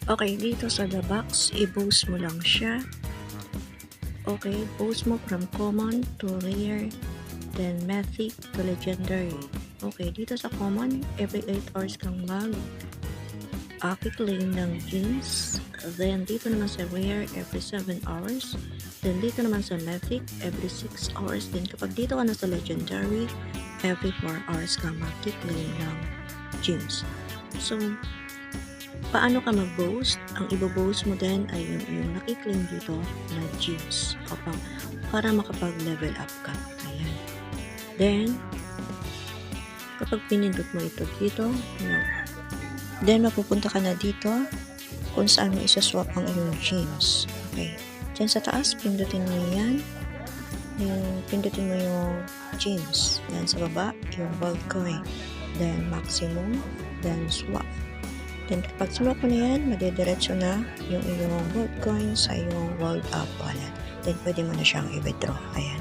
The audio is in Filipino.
Okay, dito sa the box, i-boost mo lang siya. Okay, boost mo from common to rare, then mythic to legendary. Okay, dito sa common, every 8 hours kang claim ng gems. Then dito naman sa rare, every 7 hours. Then dito naman sa mythic, every 6 hours. Then kapag dito ka na sa legendary, every 4 hours kang claim ng gems. So, paano ka mag-boost? Ang i-boost mo din ay yung nakiklaim dito na gems para makapag-level up ka. Ayan. Then, kapag pinindot mo ito dito, then mapupunta ka na dito kung saan mo isa-swap ang iyong gems. Okay. Diyan sa taas, pindutin mo yan. Pindutin mo yung gems. Then sa baba, yung gold coin. Then maximum. Then swap. Then kapag swap mo na yan, madediretso na yung iyong gold coin sa iyong gold up wallet. Then pwede mo na siyang i-withdraw. Ayan.